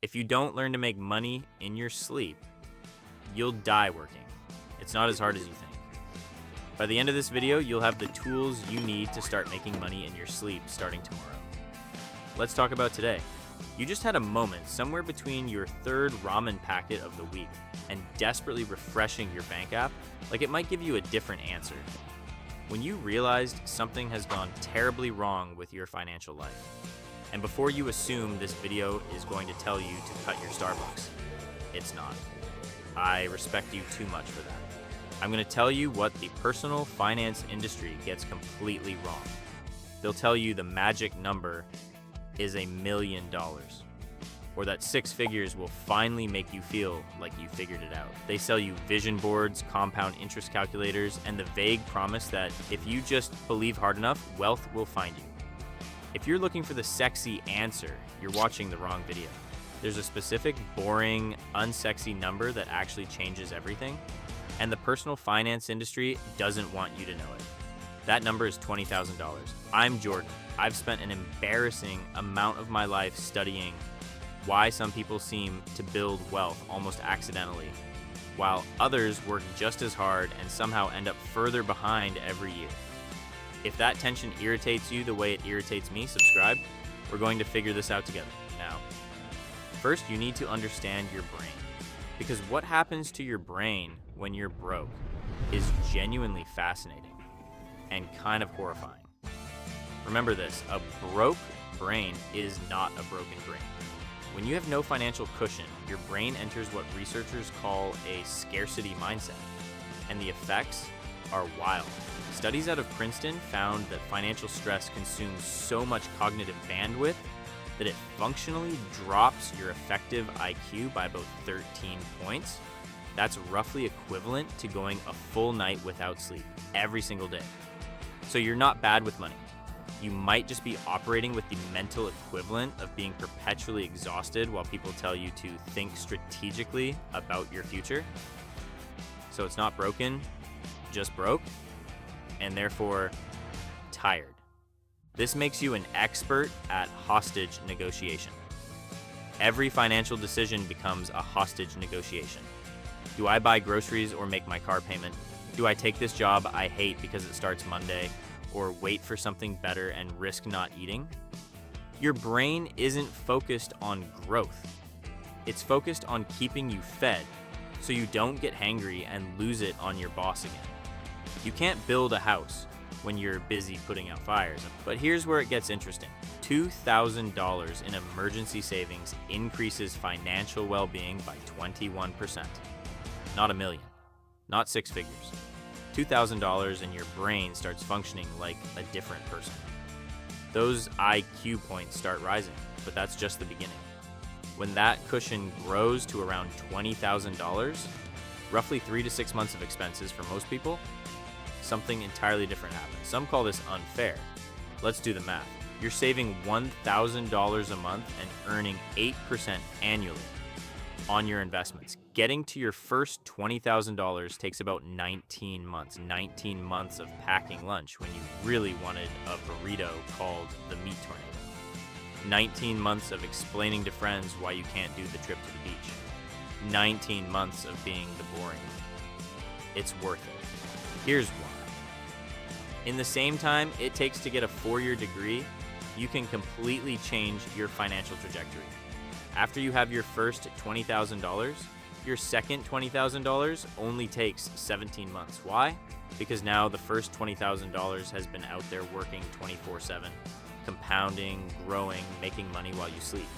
If you don't learn to make money in your sleep, you'll die working. It's not as hard as you think. By the end of this video, you'll have the tools you need to start making money in your sleep starting tomorrow. Let's talk about today. You just had a moment somewhere between your third ramen packet of the week and desperately refreshing your bank app, like it might give you a different answer. When you realized something has gone terribly wrong with your financial life. And before you assume this video is going to tell you to cut your Starbucks, it's not. I respect you too much for that. I'm going to tell you what the personal finance industry gets completely wrong. They'll tell you the magic number is $1 million, or that 6 figures will finally make you feel like you figured it out. They sell you vision boards, compound interest calculators, and the vague promise that if you just believe hard enough, wealth will find you. If you're looking for the sexy answer, you're watching the wrong video. There's a specific, boring, unsexy number that actually changes everything, and the personal finance industry doesn't want you to know it. That number is $20,000. I'm Jordan. I've spent an embarrassing amount of my life studying why some people seem to build wealth almost accidentally, while others work just as hard and somehow end up further behind every year. If that tension irritates you the way it irritates me, subscribe. We're going to figure this out together. Now, first you need to understand your brain, because what happens to your brain when you're broke is genuinely fascinating and kind of horrifying. Remember this, a broke brain is not a broken brain. When you have no financial cushion, your brain enters what researchers call a scarcity mindset, and the effects are wild. Studies out of Princeton found that financial stress consumes so much cognitive bandwidth that it functionally drops your effective IQ by about 13 points. That's roughly equivalent to going a full night without sleep every single day. So you're not bad with money. You might just be operating with the mental equivalent of being perpetually exhausted while people tell you to think strategically about your future. So it's not broken, just broke, and therefore tired. This makes you an expert at hostage negotiation. Every financial decision becomes a hostage negotiation. Do I buy groceries or make my car payment? Do I take this job I hate because it starts Monday, or wait for something better and risk not eating? Your brain isn't focused on growth. It's focused on keeping you fed so you don't get hangry and lose it on your boss again. You can't build a house when you're busy putting out fires. But here's where it gets interesting. $2,000 in emergency savings increases financial well-being by 21%. Not $1 million, not 6 figures. $2,000 and your brain starts functioning like a different person. Those IQ points start rising, but that's just the beginning. When that cushion grows to around $20,000, roughly 3 to 6 months of expenses for most people, something entirely different happens. Some call this unfair. Let's do the math. You're saving $1,000 a month and earning 8% annually on your investments. Getting to your first $20,000 takes about 19 months of packing lunch when you really wanted a burrito called the meat tornado. 19 months of explaining to friends why you can't do the trip to the beach. 19 months of being the boring one. It's worth it. Here's why. In the same time it takes to get a 4-year degree, you can completely change your financial trajectory. After you have your first $20,000, your second $20,000 only takes 17 months. Why? Because now the first $20,000 has been out there working 24/7, compounding, growing, making money while you sleep.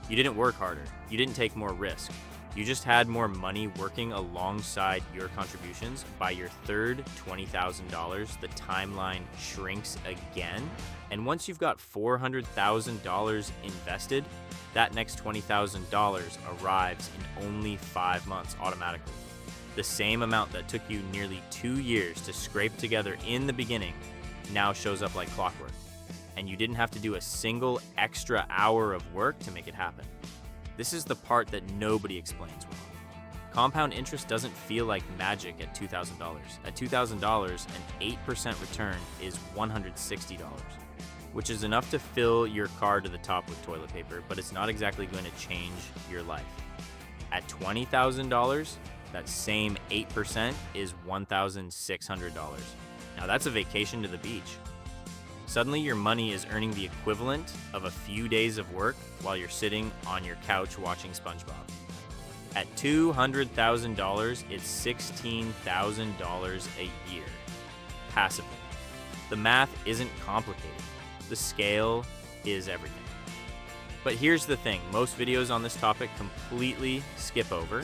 You didn't work harder. You didn't take more risk. You just had more money working alongside your contributions. By your third $20,000, the timeline shrinks again. And once you've got $400,000 invested, that next $20,000 arrives in only 5 months automatically. The same amount that took you nearly 2 years to scrape together in the beginning now shows up like clockwork. And you didn't have to do a single extra hour of work to make it happen. This is the part that nobody explains well. Compound interest doesn't feel like magic at $2,000. At $2,000, an 8% return is $160. which is enough to fill your car to the top with toilet paper, but it's not exactly going to change your life. At $20,000, that same 8% is $1,600. Now that's a vacation to the beach. Suddenly your money is earning the equivalent of a few days of work while you're sitting on your couch watching SpongeBob. At $200,000, it's $16,000 a year, passively. The math isn't complicated. The scale is everything. But here's the thing, most videos on this topic completely skip over,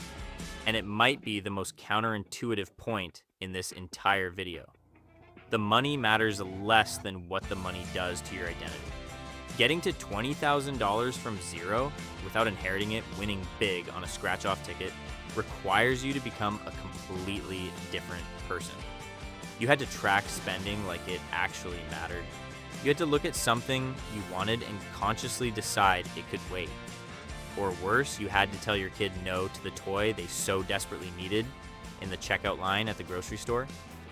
and it might be the most counterintuitive point in this entire video. The money matters less than what the money does to your identity. Getting to $20,000 from zero without inheriting it, winning big on a scratch-off ticket, requires you to become a completely different person. You had to track spending like it actually mattered. You had to look at something you wanted and consciously decide it could wait. Or worse, you had to tell your kid no to the toy they so desperately needed in the checkout line at the grocery store.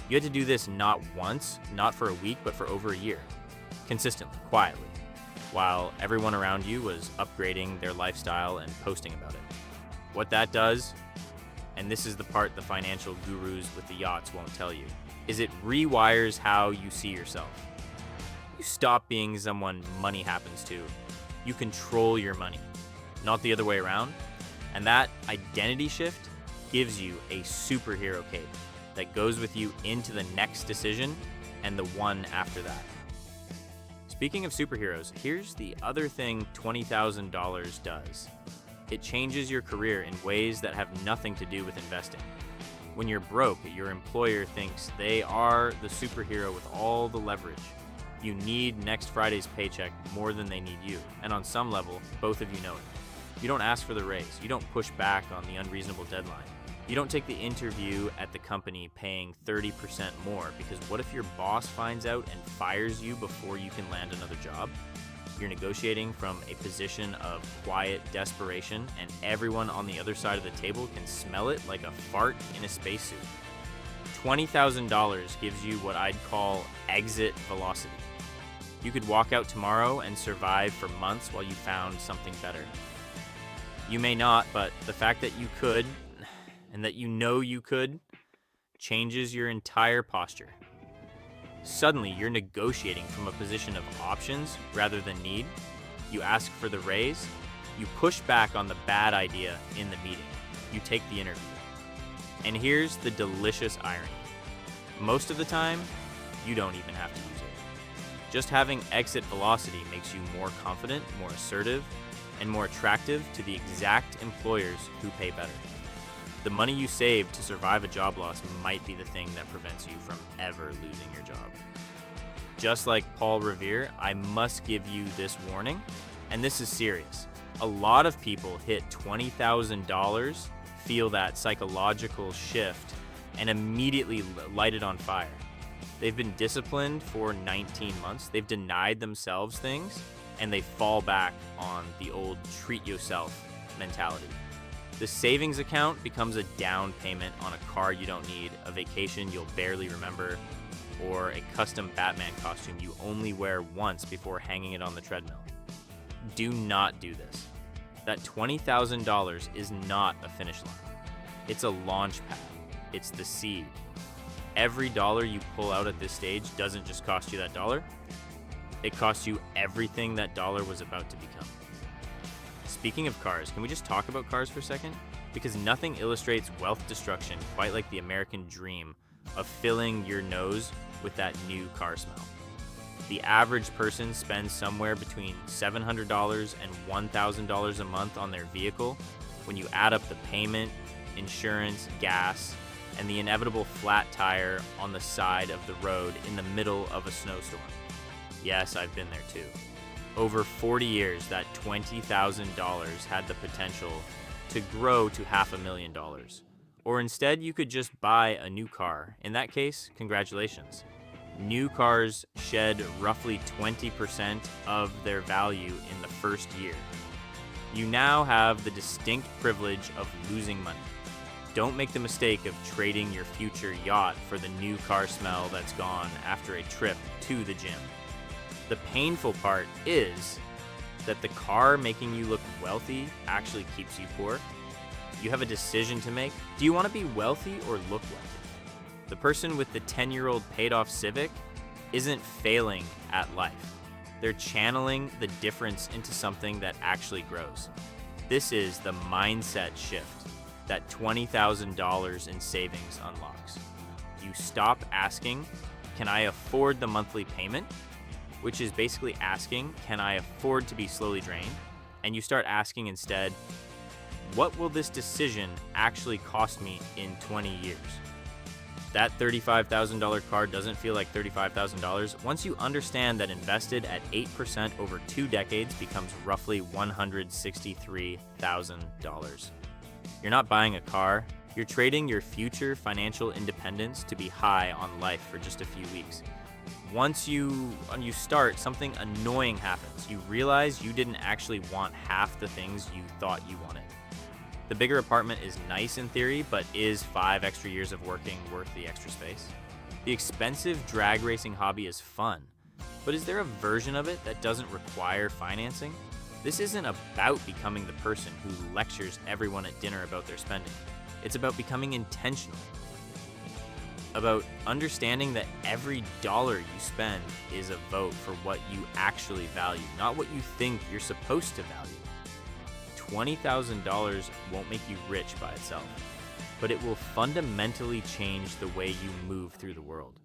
You had to do this not once, not for a week, but for over a year. Consistently, quietly, while everyone around you was upgrading their lifestyle and posting about it. What that does, and this is the part the financial gurus with the yachts won't tell you, is it rewires how you see yourself. You stop being someone money happens to. You control your money, not the other way around. And that identity shift gives you a superhero cape that goes with you into the next decision and the one after that. Speaking of superheroes, here's the other thing $20,000 does. It changes your career in ways that have nothing to do with investing. When you're broke, your employer thinks they are the superhero with all the leverage. You need next Friday's paycheck more than they need you, and on some level, both of you know it. You don't ask for the raise. You don't push back on the unreasonable deadline. You don't take the interview at the company paying 30% more, because what if your boss finds out and fires you before you can land another job? You're negotiating from a position of quiet desperation, and everyone on the other side of the table can smell it like a fart in a spacesuit. $20,000 gives you what I'd call exit velocity. You could walk out tomorrow and survive for months while you found something better. You may not, but the fact that you could, and that you know you could, changes your entire posture. Suddenly, you're negotiating from a position of options rather than need. You ask for the raise. You push back on the bad idea in the meeting. You take the interview. And here's the delicious irony. Most of the time, you don't even have to use it. Just having exit velocity makes you more confident, more assertive, and more attractive to the exact employers who pay better. The money you save to survive a job loss might be the thing that prevents you from ever losing your job. Just like Paul Revere, I must give you this warning, and this is serious. A lot of people hit $20,000, feel that psychological shift, and immediately light it on fire. They've been disciplined for 19 months, they've denied themselves things, and they fall back on the old treat yourself mentality. The savings account becomes a down payment on a car you don't need, a vacation you'll barely remember, or a custom Batman costume you only wear once before hanging it on the treadmill. Do not do this. That $20,000 is not a finish line. It's a launch pad. It's the seed. Every dollar you pull out at this stage doesn't just cost you that dollar. It costs you everything that dollar was about to become. Speaking of cars, can we just talk about cars for a second? Because nothing illustrates wealth destruction quite like the American dream of filling your nose with that new car smell. The average person spends somewhere between $700 and $1,000 a month on their vehicle when you add up the payment, insurance, gas, and the inevitable flat tire on the side of the road in the middle of a snowstorm. Yes, I've been there too. Over 40 years, that $20,000 had the potential to grow to $500,000. Or instead, you could just buy a new car. In that case, congratulations. New cars shed roughly 20% of their value in the first year. You now have the distinct privilege of losing money. Don't make the mistake of trading your future yacht for the new car smell that's gone after a trip to the gym. The painful part is that the car making you look wealthy actually keeps you poor. You have a decision to make. Do you want to be wealthy or look wealthy? The person with the 10-year-old paid-off Civic isn't failing at life. They're channeling the difference into something that actually grows. This is the mindset shift that $20,000 in savings unlocks. You stop asking, can I afford the monthly payment? Which is basically asking, can I afford to be slowly drained? And you start asking instead, what will this decision actually cost me in 20 years? That $35,000 car doesn't feel like $35,000 once you understand that invested at 8% over 2 decades becomes roughly $163,000. You're not buying a car, you're trading your future financial independence to be high on life for just a few weeks. Once you start, something annoying happens. You realize you didn't actually want half the things you thought you wanted. The bigger apartment is nice in theory, but is 5 extra years of working worth the extra space? The expensive drag racing hobby is fun, but is there a version of it that doesn't require financing? This isn't about becoming the person who lectures everyone at dinner about their spending. It's about becoming intentional. About understanding that every dollar you spend is a vote for what you actually value, not what you think you're supposed to value. $20,000 won't make you rich by itself, but it will fundamentally change the way you move through the world.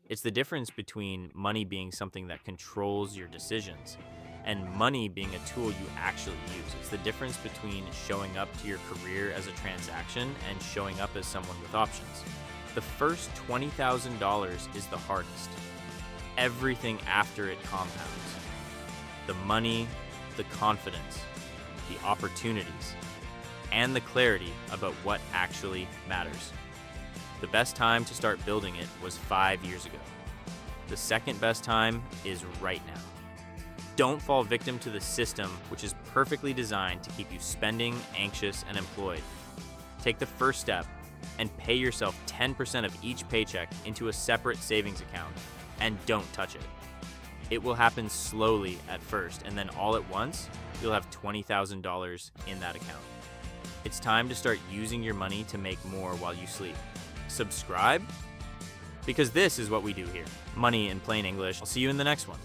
It's the difference between money being something that controls your decisions and money being a tool you actually use. It's the difference between showing up to your career as a transaction and showing up as someone with options. The first $20,000 is the hardest. Everything after it compounds. The money, the confidence, the opportunities, and the clarity about what actually matters. The best time to start building it was 5 years ago. The second best time is right now. Don't fall victim to the system, which is perfectly designed to keep you spending, anxious, and employed. Take the first step and pay yourself 10% of each paycheck into a separate savings account, and don't touch it. It will happen slowly at first, and then all at once, you'll have $20,000 in that account. It's time to start using your money to make more while you sleep. Subscribe? Because this is what we do here. Money in plain English. I'll see you in the next one.